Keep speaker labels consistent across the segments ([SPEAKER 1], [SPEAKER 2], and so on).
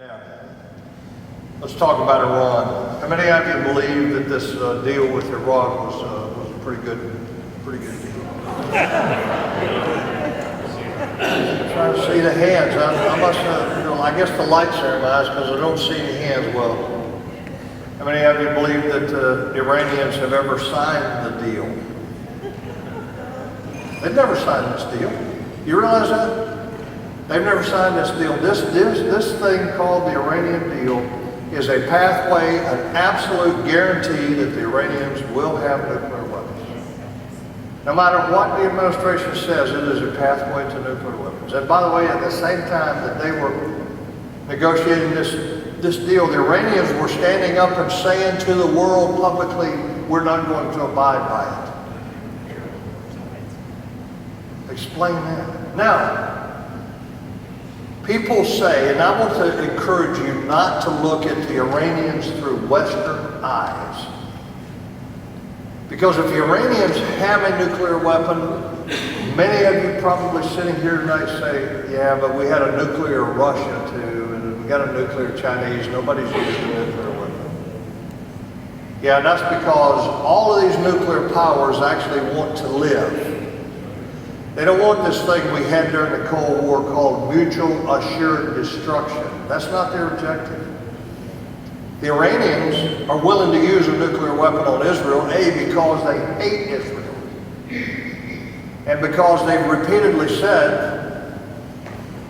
[SPEAKER 1] Now, let's talk about Iran. How many of you believe that this deal with Iran was a pretty good deal? I'm trying to see the hands. I must have, I guess the lights are in my eyes because I don't see any hands well. How many of you believe that the Iranians have ever signed the deal? They've never signed this deal. You realize that? They've never signed this deal. This thing called the Iranian deal is a pathway, an absolute guarantee that the Iranians will have nuclear weapons. No matter what the administration says, it is a pathway to nuclear weapons. And by the way, at the same time that they were negotiating this deal, the Iranians were standing up and saying to the world publicly, we're not going to abide by it. Explain that. Now, people say, and I want to encourage you not to look at the Iranians through Western eyes. Because if the Iranians have a nuclear weapon, many of you probably sitting here tonight say, yeah, but we had a nuclear Russia too, and we got a nuclear Chinese, nobody's used a nuclear weapon. Yeah, and that's because all of these nuclear powers actually want to live. They don't want this thing we had during the Cold War called mutual assured destruction. That's not their objective. The Iranians are willing to use a nuclear weapon on Israel, A, because they hate Israel, and because they've repeatedly said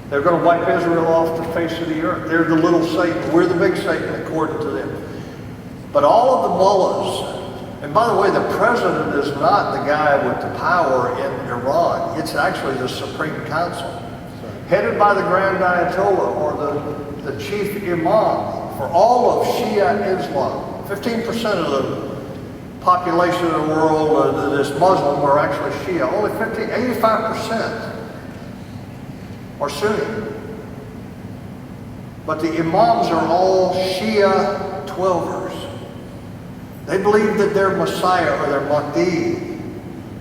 [SPEAKER 1] they're going to wipe Israel off the face of the earth. They're the little Satan. We're the big Satan according to them. But all of the mullahs, and by the way, the president is not the guy with the power in Iran. It's actually the Supreme Council, headed by the Grand Ayatollah or the chief imam for all of Shia Islam. 15% of the population of the world that is Muslim are actually Shia. Only 85% are Sunni. But the imams are all Shia 12ers. They believe that their Messiah or their Mahdi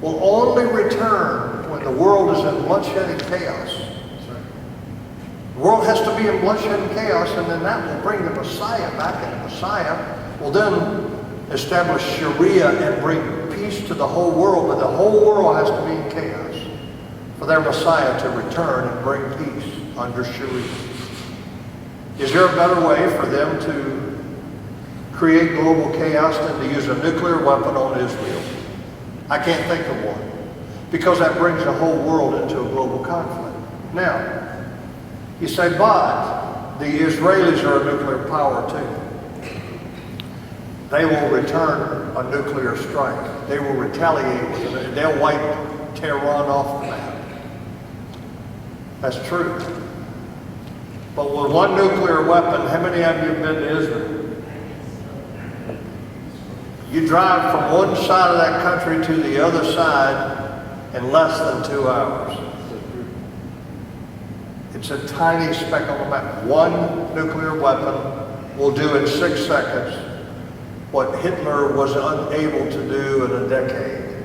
[SPEAKER 1] will only return when the world is in bloodshed and chaos. The world has to be in bloodshed and chaos, and then that will bring the Messiah back, and the Messiah will then establish Sharia and bring peace to the whole world, but the whole world has to be in chaos for their Messiah to return and bring peace under Sharia. Is there a better way for them to create global chaos than to use a nuclear weapon on Israel? I can't think of one, because that brings the whole world into a global conflict. Now, you say, but the Israelis are a nuclear power too. They will return a nuclear strike. They will retaliate with it. They'll wipe Tehran off the map. That's true. But with one nuclear weapon, how many of you have been to Israel? You drive from one side of that country to the other side in less than 2 hours. It's a tiny speck on the map. One nuclear weapon will do in 6 seconds what Hitler was unable to do in a decade.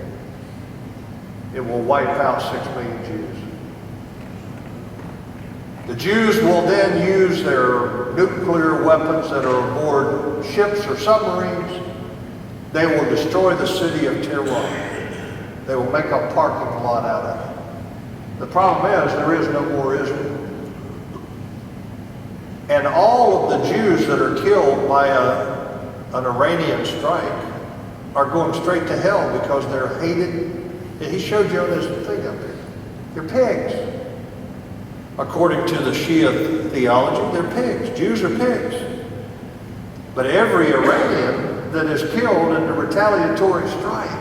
[SPEAKER 1] It will wipe out 6 million Jews. The Jews will then use their nuclear weapons that are aboard ships or submarines. They will destroy the city of Tehran. They will make a parking lot out of it. The problem is there is no more Israel. And all of the Jews that are killed by an Iranian strike are going straight to hell because they're hated. He showed you on this thing up there. They're pigs. According to the Shia theology, they're pigs. Jews are pigs. But every Iranian that is killed in the retaliatory strike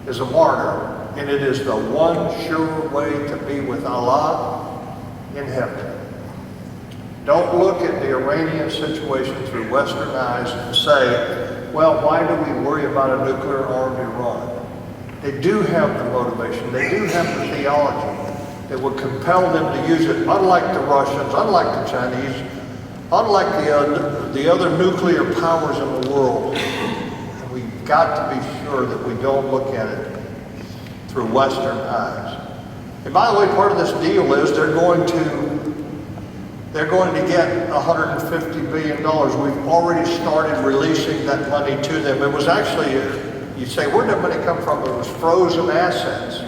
[SPEAKER 1] is a martyr, and it is the one sure way to be with Allah in heaven. Don't look at the Iranian situation through Western eyes and say, well, why do we worry about a nuclear armed Iran? They do have the motivation, they do have the theology that would compel them to use it, unlike the Russians, unlike the Chinese, unlike the other nuclear powers in the world. And we've got to be sure that we don't look at it through Western eyes. And by the way, part of this deal is they're going to They're going to get $150 billion. We've already started releasing that money to them. It was actually, you say, where did that money come from? It was frozen assets.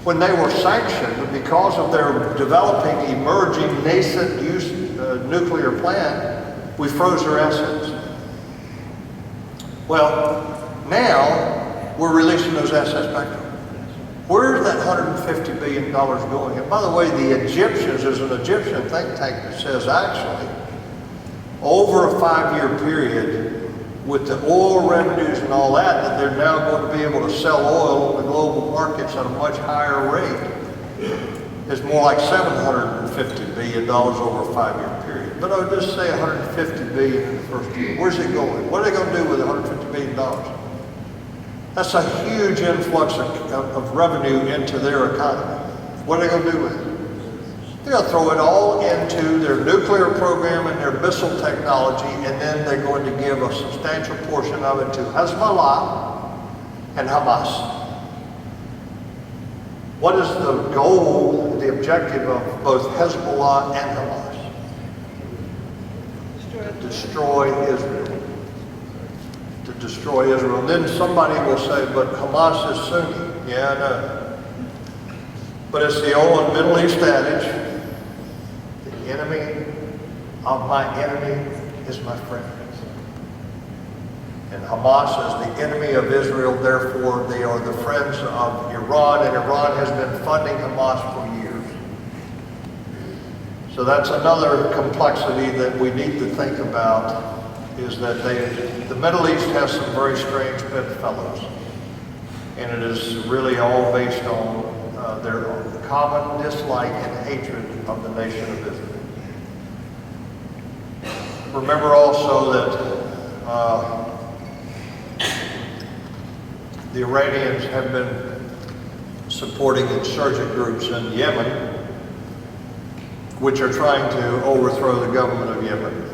[SPEAKER 1] When they were sanctioned, because of their developing, emerging, nascent nuclear plant, we froze their assets. Well, now we're releasing those assets back to them. Where's that $150 billion going? And by the way, the Egyptians, there's an Egyptian think tank that says actually, over a 5-year period, with the oil revenues and all that, that they're now going to be able to sell oil in the global markets at a much higher rate. It's more like $750 billion over a 5-year period. But I would just say $150 billion in the first year. Where's it going? What are they going to do with $150 billion? That's a huge influx of revenue into their economy. What are they going to do with it? They're going to throw it all into their nuclear program and their missile technology, and then they're going to give a substantial portion of it to Hezbollah and Hamas. What is the goal, the objective of both Hezbollah and Hamas? To destroy Israel. To destroy Israel. And then somebody will say, but Hamas is Sunni. Yeah, I know. But it's the old Middle East adage, the enemy of my enemy is my friend. And Hamas is the enemy of Israel, therefore they are the friends of Iran, and Iran has been funding Hamas for years. So that's another complexity that we need to think about, is that the Middle East has some very strange bedfellows. And it is really all based on their common dislike and hatred of the nation of Israel. Remember also that the Iranians have been supporting insurgent groups in Yemen, which are trying to overthrow the government of Yemen.